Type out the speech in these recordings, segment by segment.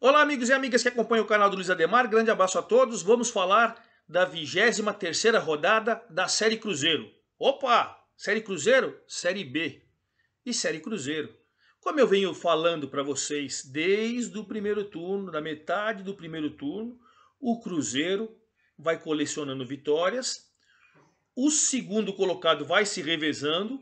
Olá, amigos e amigas que acompanham o canal do Luiz Ademar, grande abraço a todos. Vamos falar da 23ª rodada da Série Cruzeiro. Opa! Série Cruzeiro? Série B e Série Cruzeiro. Como eu venho falando para vocês desde o primeiro turno, da metade do primeiro turno, o Cruzeiro vai colecionando vitórias, o segundo colocado vai se revezando.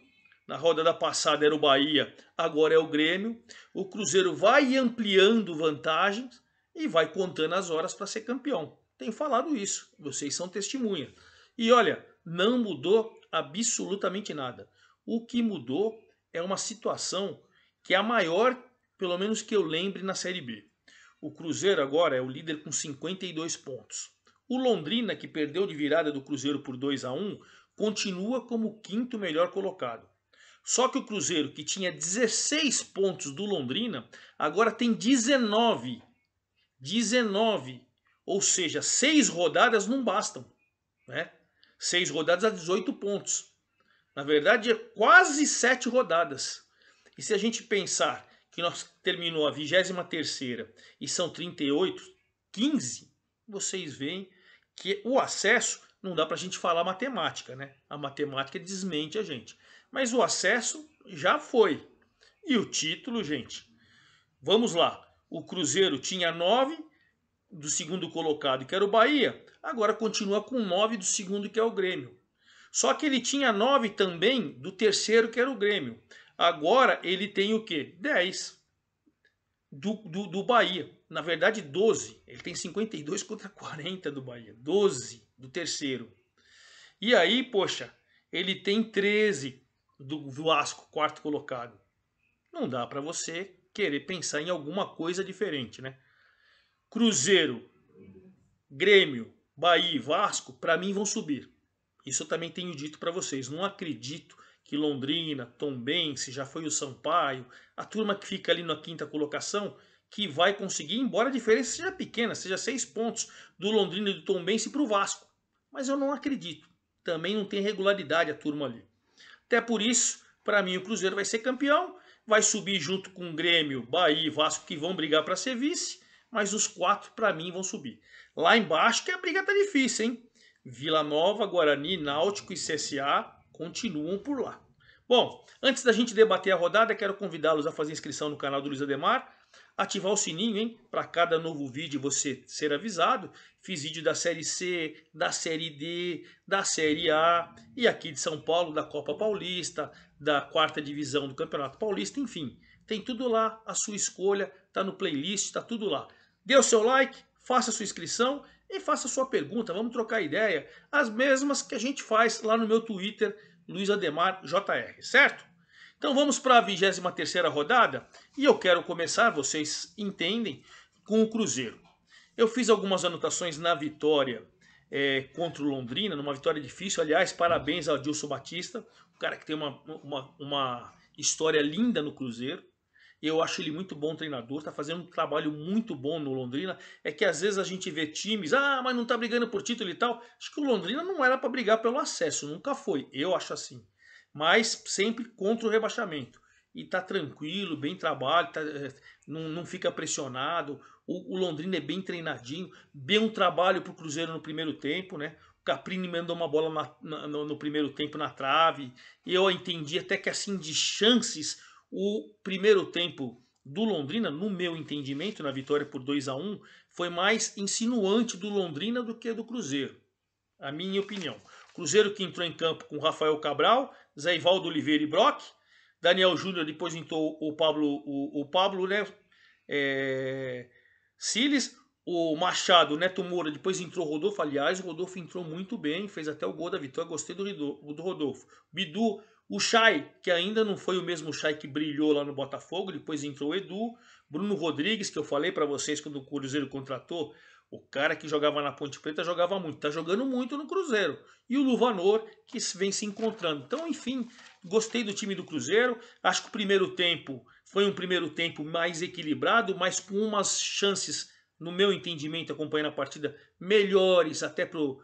Na rodada passada era o Bahia, agora é o Grêmio. O Cruzeiro vai ampliando vantagens e vai contando as horas para ser campeão. Tenho falado isso, vocês são testemunha. E olha, não mudou absolutamente nada. O que mudou é uma situação que é a maior, pelo menos que eu lembre, na Série B. O Cruzeiro agora é o líder com 52 pontos. O Londrina, que perdeu de virada do Cruzeiro por 2-1, continua como o quinto melhor colocado. Só que o Cruzeiro, que tinha 16 pontos do Londrina, agora tem 19. 19. Ou seja, 6 rodadas não bastam. Né? 6 rodadas a 18 pontos. Na verdade, é quase 7 rodadas. E se a gente pensar que nós terminou a 23ª e são 38, 15, vocês veem que o acesso não dá para a gente falar matemática, né? A matemática desmente a gente. Mas o acesso já foi. E o título, gente, vamos lá. O Cruzeiro tinha 9 do segundo colocado, que era o Bahia. Agora continua com 9 do segundo, que é o Grêmio. Só que ele tinha 9 também do terceiro, que era o Grêmio. Agora ele tem o quê? 10 do Bahia. Na verdade, 12. Ele tem 52 contra 40 do Bahia. 12 do terceiro. E aí, poxa, ele tem 13 do Vasco, quarto colocado. Não dá para você querer pensar em alguma coisa diferente, né? Cruzeiro, Grêmio, Bahia e Vasco, para mim vão subir. Isso eu também tenho dito para vocês. Não acredito que Londrina, Tombense, já foi o Sampaio, a turma que fica ali na quinta colocação, que vai conseguir, embora a diferença seja pequena, seja 6 pontos do Londrina e do Tombense para o Vasco. Mas eu não acredito. Também não tem regularidade a turma ali. Até por isso, para mim, o Cruzeiro vai ser campeão, vai subir junto com o Grêmio, Bahia e Vasco, que vão brigar para ser vice, mas os 4, para mim, vão subir. Lá embaixo que a briga tá difícil, hein? Vila Nova, Guarani, Náutico e CSA continuam por lá. Bom, antes da gente debater a rodada, quero convidá-los a fazer inscrição no canal do Luiz Ademar, ativar o sininho, hein? Para cada novo vídeo você ser avisado. Fiz vídeo da Série C, da Série D, da Série A e aqui de São Paulo, da Copa Paulista, da quarta divisão do Campeonato Paulista, enfim. Tem tudo lá, a sua escolha, tá no playlist, tá tudo lá. Dê o seu like, faça a sua inscrição e faça a sua pergunta, vamos trocar ideia. As mesmas que a gente faz lá no meu Twitter, Luiz Ademar JR, certo? Então vamos para a 23ª rodada e eu quero começar, vocês entendem, com o Cruzeiro. Eu fiz algumas anotações na vitória contra o Londrina, numa vitória difícil. Aliás, parabéns ao Adilson Batista, um cara que tem uma história linda no Cruzeiro. Eu acho ele muito bom treinador, está fazendo um trabalho muito bom no Londrina. É que às vezes a gente vê times, mas não está brigando por título e tal. Acho que o Londrina não era para brigar pelo acesso, nunca foi, eu acho assim. Mas sempre contra o rebaixamento. E tá tranquilo, bem trabalho, não fica pressionado. O Londrina é bem treinadinho, bem um trabalho pro Cruzeiro no primeiro tempo, né? O Caprini mandou uma bola no primeiro tempo na trave. E eu entendi até que assim de chances o primeiro tempo do Londrina, no meu entendimento, na vitória por 2-1, foi mais insinuante do Londrina do que do Cruzeiro. A minha opinião. Cruzeiro que entrou em campo com Rafael Cabral, Zé Ivaldo Oliveira e Brock. Daniel Júnior depois entrou o Pablo, né? Siles. O Machado, Neto Moura, depois entrou o Rodolfo. Aliás, o Rodolfo entrou muito bem, fez até o gol da vitória. Gostei do Rodolfo. Bidu, o Chay, que ainda não foi o mesmo Chay que brilhou lá no Botafogo, depois entrou o Edu. Bruno Rodrigues, que eu falei para vocês quando o Cruzeiro contratou. O cara que jogava na Ponte Preta jogava muito, tá jogando muito no Cruzeiro. E o Luvanor, que vem se encontrando. Então, enfim, gostei do time do Cruzeiro. Acho que o primeiro tempo foi um primeiro tempo mais equilibrado, mas com umas chances, no meu entendimento, acompanhando a partida, melhores até pro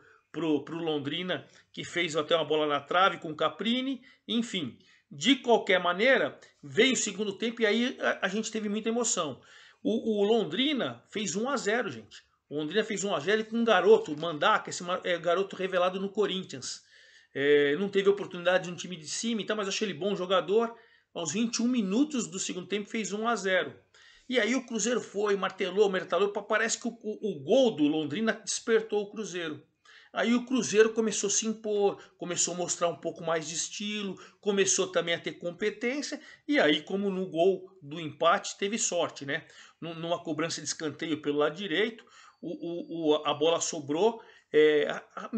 Londrina, que fez até uma bola na trave com o Caprini. Enfim, De qualquer maneira, veio o segundo tempo e aí a gente teve muita emoção. O Londrina fez 1-0, gente. O Londrina fez 1-0 com um garoto, o Mandaca, esse garoto revelado no Corinthians. Não teve oportunidade de um time de cima e tal, mas achei ele bom jogador. Aos 21 minutos do segundo tempo fez 1-0. E aí o Cruzeiro foi, martelou, parece que o gol do Londrina despertou o Cruzeiro. Aí o Cruzeiro começou a se impor, começou a mostrar um pouco mais de estilo, começou também a ter competência, e aí, como no gol do empate, teve sorte, né? Numa cobrança de escanteio pelo lado direito, a bola sobrou.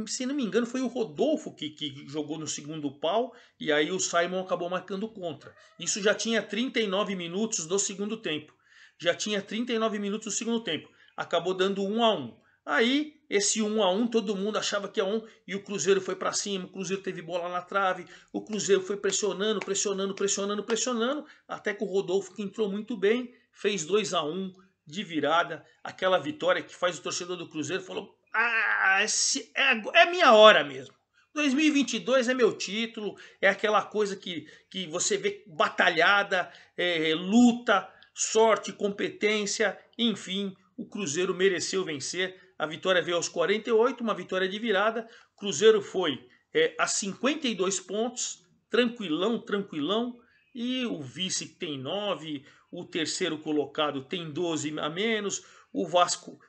Se não me engano, foi o Rodolfo que jogou no segundo pau, e aí o Simon acabou marcando contra. Isso já tinha 39 minutos do segundo tempo. Já tinha 39 minutos do segundo tempo. Acabou dando 1-1. Aí, esse 1-1, todo mundo achava que ia 1, e o Cruzeiro foi para cima, o Cruzeiro teve bola na trave, o Cruzeiro foi pressionando, até que o Rodolfo, que entrou muito bem, fez 2-1 de virada, aquela vitória que faz o torcedor do Cruzeiro falou: é minha hora mesmo. 2022 é meu título, é aquela coisa que você vê batalhada, luta, sorte, competência, enfim, o Cruzeiro mereceu vencer. A vitória veio aos 48, uma vitória de virada. Cruzeiro foi a 52 pontos, tranquilão, tranquilão. E o vice tem 9, o terceiro colocado tem 12 a menos. O Vasco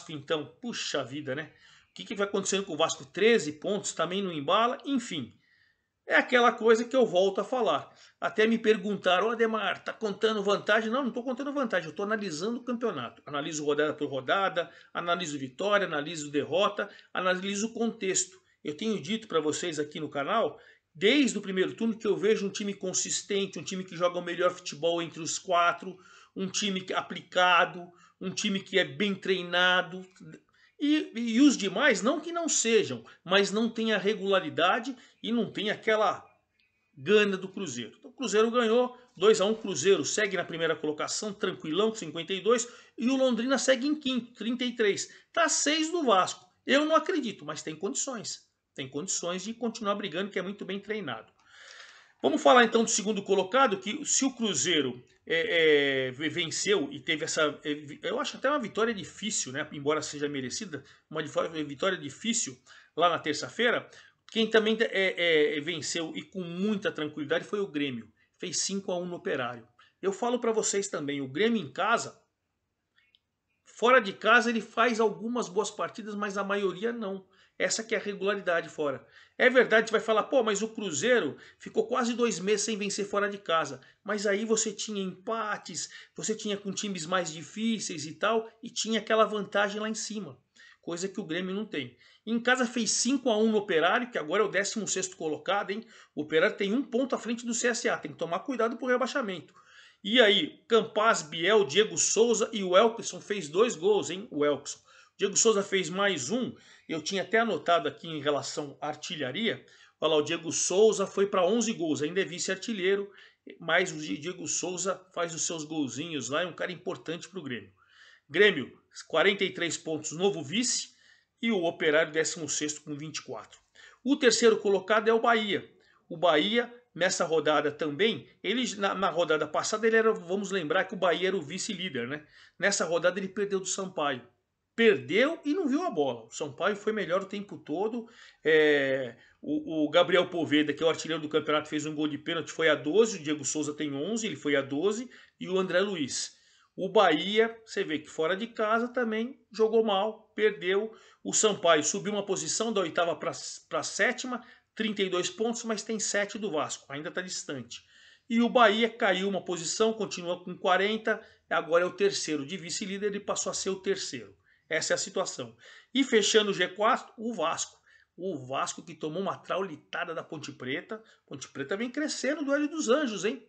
então, puxa vida, né? O que vai acontecendo com o Vasco? 13 pontos, também não embala, enfim. É aquela coisa que eu volto a falar. Até me perguntaram: Ademar, tá contando vantagem? Não, não estou contando vantagem, eu estou analisando o campeonato. Analiso rodada por rodada, analiso vitória, analiso derrota, analiso o contexto. Eu tenho dito para vocês aqui no canal, desde o primeiro turno, que eu vejo um time consistente, um time que joga o melhor futebol entre os quatro, um time aplicado, um time que é bem treinado. E os demais, não que não sejam, mas não tem a regularidade e não tem aquela gana do Cruzeiro. Então o Cruzeiro ganhou 2-1, Cruzeiro segue na primeira colocação, tranquilão, com 52, e o Londrina segue em quinto, 33. Está 6 do Vasco. Eu não acredito, mas tem condições. Tem condições de continuar brigando, que é muito bem treinado. Vamos falar então do segundo colocado, que se o Cruzeiro venceu e teve essa... eu acho até uma vitória difícil, né? Embora seja merecida, uma vitória difícil lá na terça-feira. Quem também venceu e com muita tranquilidade foi o Grêmio. Fez 5-1 no Operário. Eu falo para vocês também, o Grêmio em casa, fora de casa ele faz algumas boas partidas, mas a maioria não. Essa que é a regularidade fora. É verdade, você vai falar, pô, mas o Cruzeiro ficou quase 2 meses sem vencer fora de casa. Mas aí você tinha empates, você tinha com times mais difíceis e tal, e tinha aquela vantagem lá em cima. Coisa que o Grêmio não tem. Em casa fez 5-1 no Operário, que agora é o 16º colocado, hein? O Operário tem 1 ponto à frente do CSA, tem que tomar cuidado pro rebaixamento. E aí, Campaz, Biel, Diego Souza e o Elkson fez 2 gols, hein? O Elkson. Diego Souza fez mais um. Eu tinha até anotado aqui em relação à artilharia. Olha lá, o Diego Souza foi para 11 gols, ainda é vice-artilheiro, mas o Diego Souza faz os seus golzinhos lá, é um cara importante para o Grêmio. Grêmio, 43 pontos, novo vice, e o Operário 16º com 24. O terceiro colocado é o Bahia. O Bahia, nessa rodada também, ele na rodada passada, ele era, vamos lembrar que o Bahia era o vice-líder, né? Nessa rodada ele perdeu do Sampaio. Perdeu e não viu a bola. O Sampaio foi melhor o tempo todo. O Gabriel Poveda, que é o artilheiro do campeonato, fez um gol de pênalti, foi a 12. O Diego Souza tem 11, ele foi a 12. E o André Luiz. O Bahia, você vê que fora de casa também jogou mal, perdeu. O Sampaio subiu uma posição da 8ª para a 7ª, 32 pontos, mas tem 7 do Vasco, ainda está distante. E o Bahia caiu uma posição, continua com 40, agora é o terceiro. De vice-líder ele passou a ser o terceiro. Essa é a situação. E fechando o G4, o Vasco. O Vasco que tomou uma traulitada da Ponte Preta. Ponte Preta vem crescendo do Hélio dos Anjos, hein?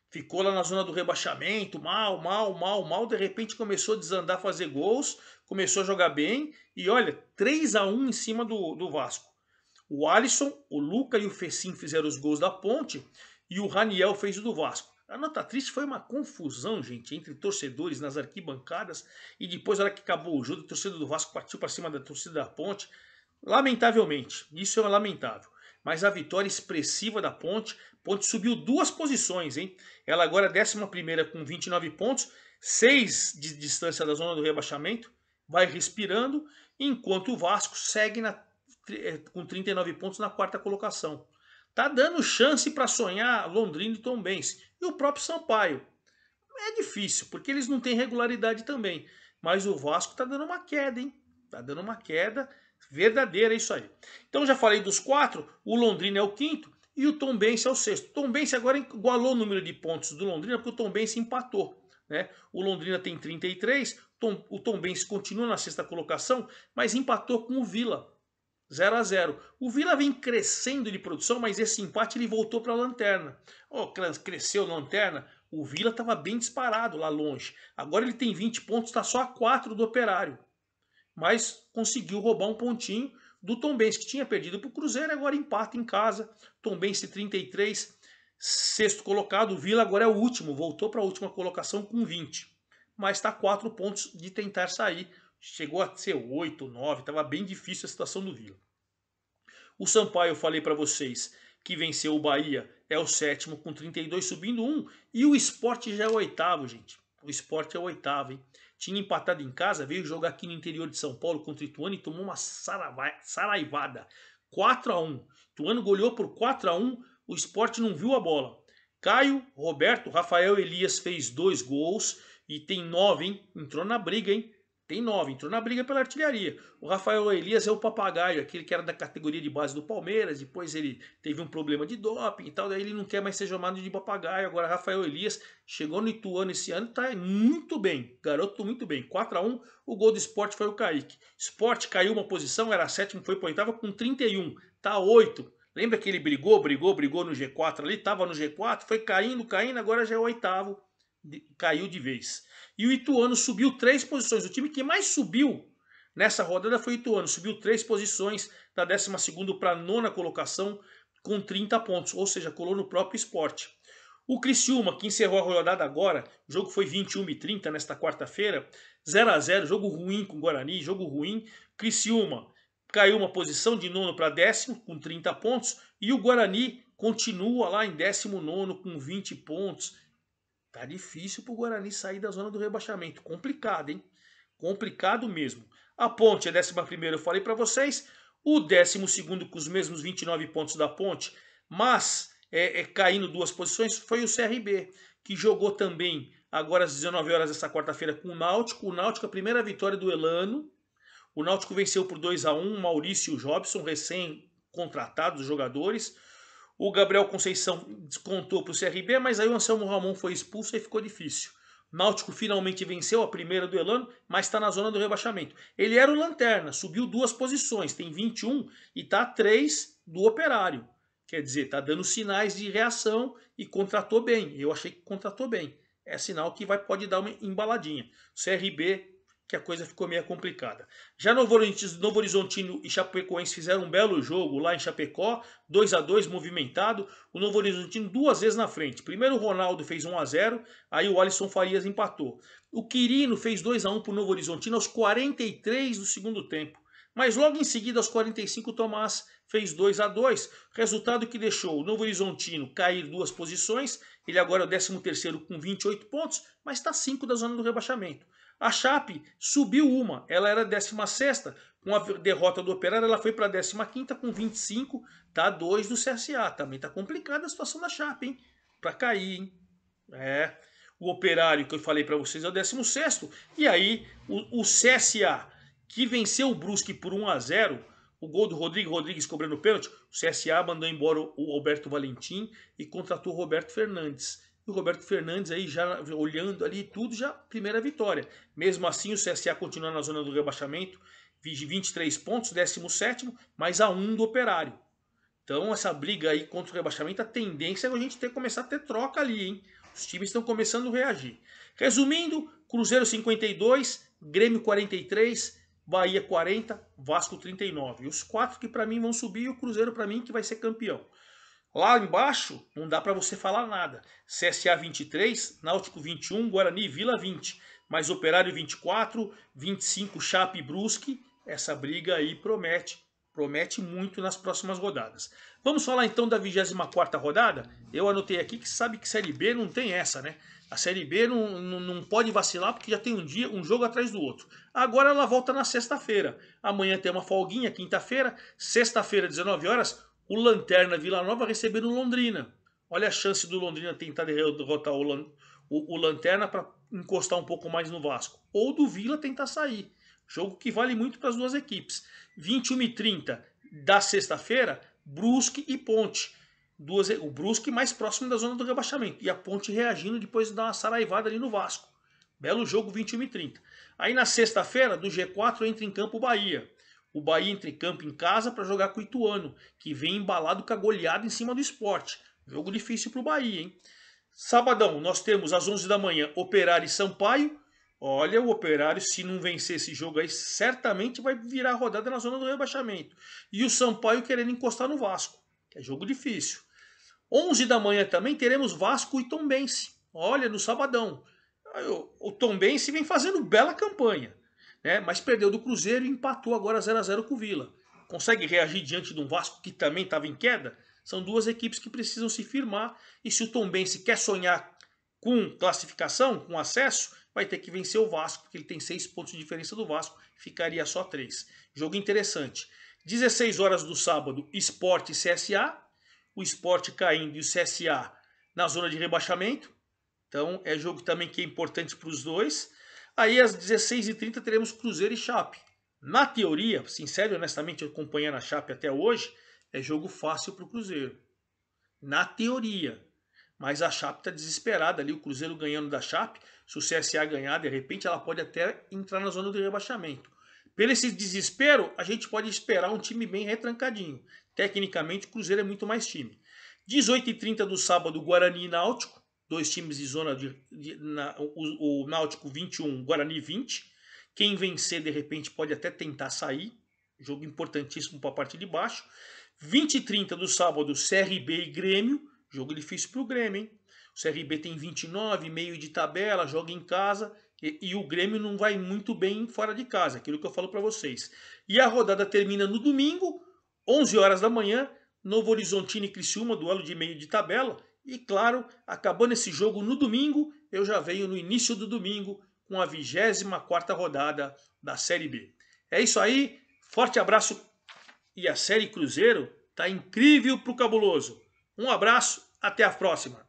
Ficou lá na zona do rebaixamento, mal. De repente começou a desandar, fazer gols. Começou a jogar bem. E olha, 3-1 em cima do Vasco. O Alisson, o Luca e o Fecim fizeram os gols da Ponte. E o Raniel fez o do Vasco. A nota triste foi uma confusão, gente, entre torcedores nas arquibancadas. E depois, na hora que acabou o jogo, a torcida do Vasco partiu para cima da torcida da Ponte. Lamentavelmente, isso é lamentável. Mas a vitória expressiva da Ponte, Ponte subiu 2 posições, hein? Ela agora é 11ª com 29 pontos, 6 de distância da zona do rebaixamento, vai respirando, enquanto o Vasco segue com 39 pontos na 4ª colocação. Tá dando chance para sonhar Londrina e Tombense. E o próprio Sampaio. É difícil, porque eles não têm regularidade também. Mas o Vasco tá dando uma queda, hein? Tá dando uma queda verdadeira, é isso aí. Então já falei dos 4, o Londrina é o 5º e o Tombense é o 6º. O Tombense agora igualou o número de pontos do Londrina porque o Tombense empatou, né? O Londrina tem 33, o Tombense continua na 6ª colocação, mas empatou com o Vila. 0 a 0. O Vila vem crescendo de produção, mas esse empate ele voltou para a lanterna. Cresceu na lanterna. O Vila estava bem disparado lá longe. Agora ele tem 20 pontos, está só a 4 do Operário. Mas conseguiu roubar um pontinho do Tombense, que tinha perdido para o Cruzeiro, agora empata em casa. Tombense 33, 6º colocado. O Vila agora é o último, voltou para a última colocação com 20. Mas está a 4 pontos de tentar sair. Chegou a ser 8, 9, estava bem difícil a situação do Vila. O Sampaio, eu falei para vocês que venceu o Bahia, é o 7º com 32, subindo 1. E o Sport já é o 8º, gente. O Sport é o 8º, hein? Tinha empatado em casa, veio jogar aqui no interior de São Paulo contra o Ituano e tomou uma saraivada. 4 a 1. Ituano goleou por 4 a 1, o Sport não viu a bola. Caio, Roberto, Rafael Elias fez 2 gols e tem 9, hein? Entrou na briga, hein? Tem 9, entrou na briga pela artilharia. O Rafael Elias é o papagaio, aquele que era da categoria de base do Palmeiras, depois ele teve um problema de doping e tal, daí ele não quer mais ser chamado de papagaio. Agora Rafael Elias chegou no Ituano esse ano, tá muito bem, garoto muito bem. 4 a 1, o gol do Sport foi o Kaique. Sport caiu uma posição, era 7º, foi para 8ª com 31, tá 8. Lembra que ele brigou no G4 ali, tava no G4, foi caindo, agora já é o 8º, caiu de vez. E o Ituano subiu 3 posições. O time que mais subiu nessa rodada foi o Ituano. Subiu 3 posições, da 12ª para a 9ª colocação, com 30 pontos. Ou seja, colou no próprio Sport. O Criciúma, que encerrou a rodada agora, o jogo foi 21h30 nesta quarta-feira, 0 a 0, jogo ruim com o Guarani, jogo ruim. Criciúma caiu uma posição de 9º para 10º, com 30 pontos. E o Guarani continua lá em 19º, com 20 pontos. Tá difícil pro Guarani sair da zona do rebaixamento. Complicado, hein? Complicado mesmo. A Ponte é 11ª, eu falei para vocês. O 12º com os mesmos 29 pontos da Ponte, mas caindo 2 posições, foi o CRB, que jogou também agora às 19 horas dessa quarta-feira com o Náutico. O Náutico, a primeira vitória do Elano. O Náutico venceu por 2 a 1. Maurício e o Jobson, recém-contratados jogadores. O Gabriel Conceição descontou para o CRB, mas aí o Anselmo Ramon foi expulso e ficou difícil. Náutico finalmente venceu a primeira do Elano, mas está na zona do rebaixamento. Ele era o lanterna, subiu 2 posições, tem 21 e está a 3 do Operário. Quer dizer, está dando sinais de reação e contratou bem. Eu achei que contratou bem. É sinal que pode dar uma embaladinha. O CRB, que a coisa ficou meio complicada. Já Novo Horizontino e Chapecoense fizeram um belo jogo lá em Chapecó, 2 a 2, movimentado. O Novo Horizontino 2 vezes na frente. Primeiro o Ronaldo fez 1 a 0, aí o Alisson Farias empatou. O Quirino fez 2 a 1 para o Novo Horizontino aos 43 do segundo tempo. Mas logo em seguida, aos 45, o Tomás fez 2 a 2, resultado que deixou o Novo Horizontino cair 2 posições. Ele agora é o 13º com 28 pontos, mas está 5 da zona do rebaixamento. A Chape subiu uma, ela era 16ª, com a derrota do Operário ela foi para a 15ª com 25, tá 2 do CSA. Também tá complicada a situação da Chape, hein? Para cair, hein? O Operário que eu falei para vocês é o 16º, e aí o CSA, que venceu o Brusque por 1 a 0, o gol do Rodrigues cobrando pênalti, o CSA mandou embora o Alberto Valentim e contratou o Roberto Fernandes. O Roberto Fernandes aí já olhando ali tudo, já primeira vitória. Mesmo assim o CSA continua na zona do rebaixamento, 23 pontos, 17º, mais a 1 do Operário. Então essa briga aí contra o rebaixamento, a tendência é a gente começar a ter troca ali, hein? Os times estão começando a reagir. Resumindo, Cruzeiro 52, Grêmio 43, Bahia 40, Vasco 39. Os 4 que para mim vão subir e o Cruzeiro para mim que vai ser campeão. Lá embaixo, não dá para você falar nada. CSA 23, Náutico 21, Guarani e Vila 20. Mas Operário 24, 25, Chape e Brusque. Essa briga aí promete Promete muito nas próximas rodadas. Vamos falar então da 24ª rodada? Eu anotei aqui que sabe que Série B não tem essa, né? A Série B não pode vacilar porque já tem um jogo atrás do outro. Agora ela volta na sexta-feira. Amanhã tem uma folguinha, quinta-feira. Sexta-feira, 19 horas, o Lanterna Vila Nova recebendo o Londrina. Olha a chance do Londrina tentar derrotar o Lanterna para encostar um pouco mais no Vasco. Ou do Vila tentar sair. Jogo que vale muito para as duas equipes. 21h30 da sexta-feira, Brusque e Ponte. O Brusque mais próximo da zona do rebaixamento. E a Ponte reagindo depois de dar uma saraivada ali no Vasco. Belo jogo, 21h30. Aí na sexta-feira, do G4, entra em campo o Bahia. O Bahia entra em campo em casa para jogar com o Ituano, que vem embalado com a goleada em cima do Sport. Jogo difícil para o Bahia, hein? Sabadão, nós temos às 11 da manhã, Operário e Sampaio. Olha, o Operário, se não vencer esse jogo aí, certamente vai virar a rodada na zona do rebaixamento. E o Sampaio querendo encostar no Vasco, que é jogo difícil. 11 da manhã também teremos Vasco e Tombense. Olha, no sabadão. O Tombense vem fazendo bela campanha, né? Mas perdeu do Cruzeiro e empatou agora 0-0 com o Vila. Consegue reagir diante de um Vasco que também estava em queda? São duas equipes que precisam se firmar. E se o Tombense quer sonhar com classificação, com acesso, vai ter que vencer o Vasco, porque ele tem 6 pontos de diferença do Vasco, ficaria só 3. Jogo interessante. 16 horas do sábado, Sport e CSA. O Sport caindo e o CSA na zona de rebaixamento. Então é jogo também que é importante para os dois. Aí às 16h30 teremos Cruzeiro e Chape. Na teoria, sincero e honestamente, acompanhando a Chape até hoje, é jogo fácil para o Cruzeiro. Na teoria. Mas a Chape está desesperada ali, o Cruzeiro ganhando da Chape. Se o CSA ganhar, de repente ela pode até entrar na zona do rebaixamento. Pelo esse desespero, a gente pode esperar um time bem retrancadinho. Tecnicamente, o Cruzeiro é muito mais time. 18h30 do sábado, Guarani e Náutico. Dois times de zona o Náutico 21, Guarani 20. Quem vencer, de repente, pode até tentar sair. Jogo importantíssimo para a parte de baixo. 20h30 do sábado, CRB e Grêmio. Jogo difícil para o Grêmio, hein? O CRB tem 29, meio de tabela, joga em casa. E o Grêmio não vai muito bem fora de casa, aquilo que eu falo para vocês. E a rodada termina no domingo, 11 horas da manhã, Novo Horizontino e Criciúma, duelo de meio de tabela. E claro, acabando esse jogo no domingo, eu já venho no início do domingo com a 24ª rodada da Série B. É isso aí, forte abraço. E a Série Cruzeiro tá incrível pro cabuloso. Um abraço, até a próxima.